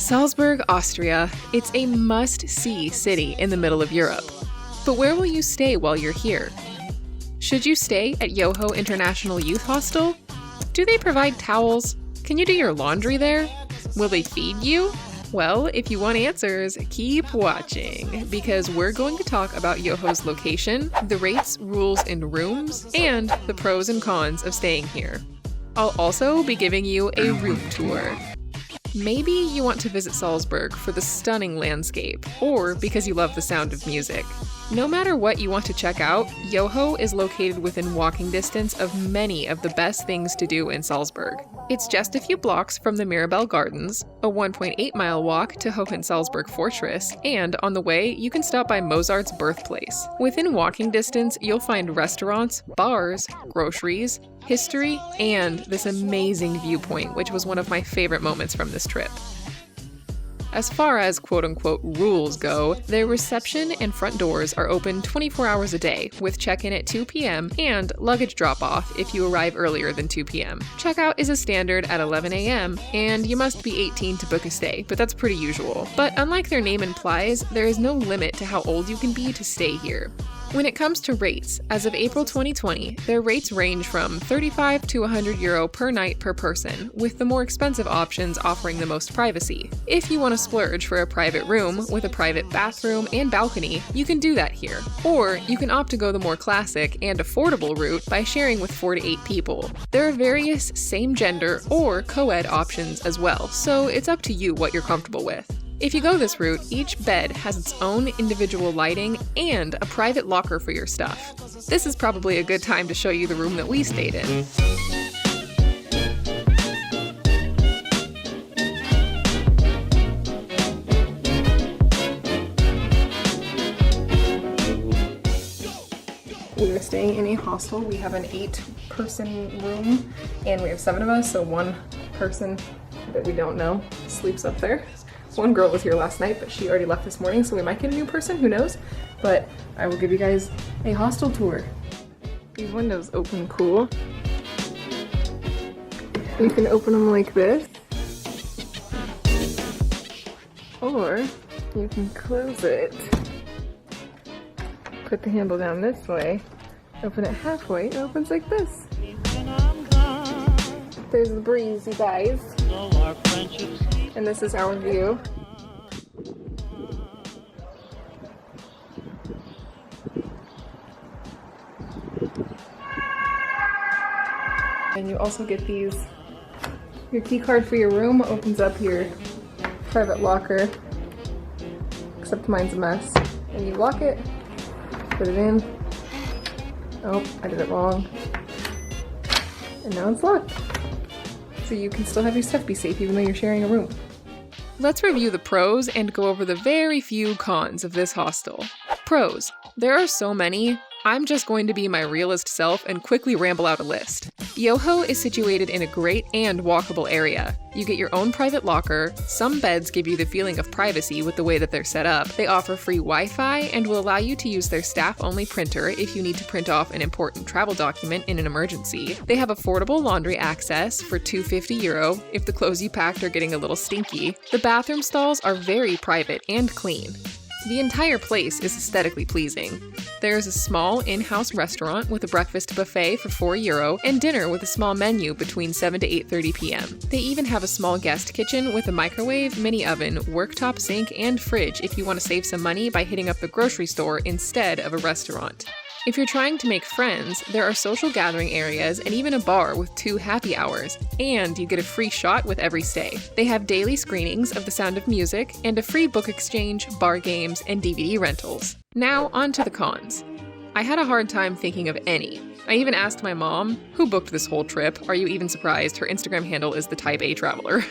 Salzburg, Austria. It's a must-see city in the middle of Europe. But where will you stay while you're here? Should you stay at YoHo International Youth Hostel? Do they provide towels? Can you do your laundry there? Will they feed you? Well, if you want answers, keep watching, because we're going to talk about YoHo's location, the rates, rules, and rooms, and the pros and cons of staying here. I'll also be giving you a room tour. Maybe you want to visit Salzburg for the stunning landscape, or because you love the sound of music. No matter what you want to check out, YoHo is located within walking distance of many of the best things to do in Salzburg. It's just a few blocks from the Mirabell Gardens, a 1.8-mile walk to Hohensalzburg Fortress, and on the way, you can stop by Mozart's birthplace. Within walking distance, you'll find restaurants, bars, groceries, history, and this amazing viewpoint, which was one of my favorite moments from this trip. As far as quote-unquote rules go, their reception and front doors are open 24 hours a day, with check-in at 2 p.m. and luggage drop-off if you arrive earlier than 2 p.m. Checkout is a standard at 11 a.m., and you must be 18 to book a stay, but that's pretty usual. But unlike their name implies, there is no limit to how old you can be to stay here. When it comes to rates, as of April 2020, their rates range from 35 to €100 per night per person, with the more expensive options offering the most privacy. If you want to splurge for a private room with a private bathroom and balcony, you can do that here. Or you can opt to go the more classic and affordable route by sharing with 4 to 8 people. There are various same-gender or co-ed options as well, so it's up to you what you're comfortable with. If you go this route, each bed has its own individual lighting and a private locker for your stuff. This is probably a good time to show you the room that we stayed in. We are staying in a hostel. We have an 8-person room, and we have 7 of us, so one person that we don't know sleeps up there. One girl was here last night, but she already left this morning, so we might get a new person, who knows? But I will give you guys a hostel tour. These windows open cool. You can open them like this, or you can close it. Put the handle down this way, open it halfway, it opens like this. There's the breeze, you guys. And this is our view. And you also get these. Your key card for your room opens up your private locker, except mine's a mess. And you lock it, put it in. Oh, I did it wrong. And now it's locked. So you can still have your stuff be safe even though you're sharing a room. Let's review the pros and go over the very few cons of this hostel. Pros. There are so many. I'm just going to be my realist self and quickly ramble out a list. YoHo is situated in a great and walkable area. You get your own private locker, some beds give you the feeling of privacy with the way that they're set up, they offer free Wi-Fi and will allow you to use their staff-only printer if you need to print off an important travel document in an emergency. They have affordable laundry access for €250 if the clothes you packed are getting a little stinky. The bathroom stalls are very private and clean. The entire place is aesthetically pleasing. There is a small in-house restaurant with a breakfast buffet for €4 and dinner with a small menu between 7 to 8:30 p.m. They even have a small guest kitchen with a microwave, mini oven, worktop sink, and fridge if you want to save some money by hitting up the grocery store instead of a restaurant. If you're trying to make friends, there are social gathering areas and even a bar with 2 happy hours, and you get a free shot with every stay. They have daily screenings of The Sound of Music and a free book exchange, bar games, and DVD rentals. Now, on to the cons. I had a hard time thinking of any. I even asked my mom, who booked this whole trip. Are you even surprised? Her Instagram handle is the Type A Traveler.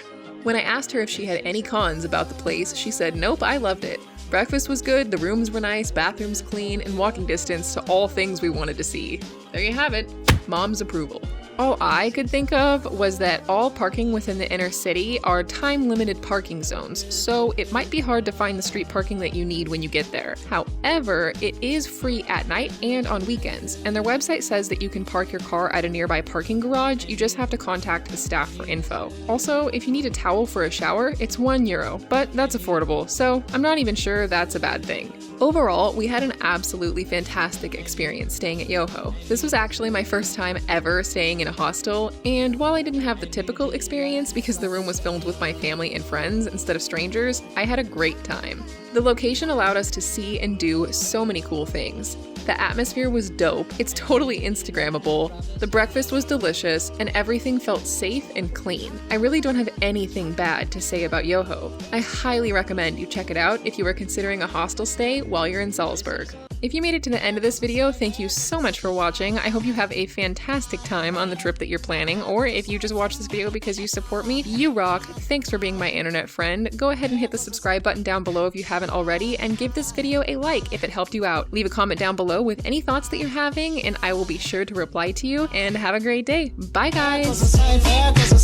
When I asked her if she had any cons about the place, she said, nope, I loved it. Breakfast was good, the rooms were nice, bathrooms clean, and walking distance to all things we wanted to see. There you have it. Mom's approval. All I could think of was that all parking within the inner city are time-limited parking zones, so it might be hard to find the street parking that you need when you get there. However, it is free at night and on weekends, and their website says that you can park your car at a nearby parking garage. You just have to contact the staff for info. Also, if you need a towel for a shower, it's €1, but that's affordable, so I'm not even sure that's a bad thing. Overall, we had an absolutely fantastic experience staying at YoHo. This was actually my first time ever staying in a hostel, and while I didn't have the typical experience because the room was filmed with my family and friends instead of strangers, I had a great time. The location allowed us to see and do so many cool things. The atmosphere was dope, it's totally Instagrammable, the breakfast was delicious, and everything felt safe and clean. I really don't have anything bad to say about YoHo. I highly recommend you check it out if you are considering a hostel stay while you're in Salzburg. If you made it to the end of this video, thank you so much for watching. I hope you have a fantastic time on the trip that you're planning, or if you just watched this video because you support me, you rock. Thanks for being my internet friend. Go ahead and hit the subscribe button down below if you haven't already, and give this video a like if it helped you out. Leave a comment down below with any thoughts that you're having, and I will be sure to reply to you, and have a great day. Bye guys! Now there goes a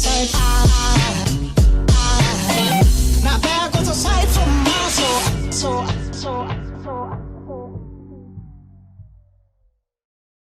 sight from my soul.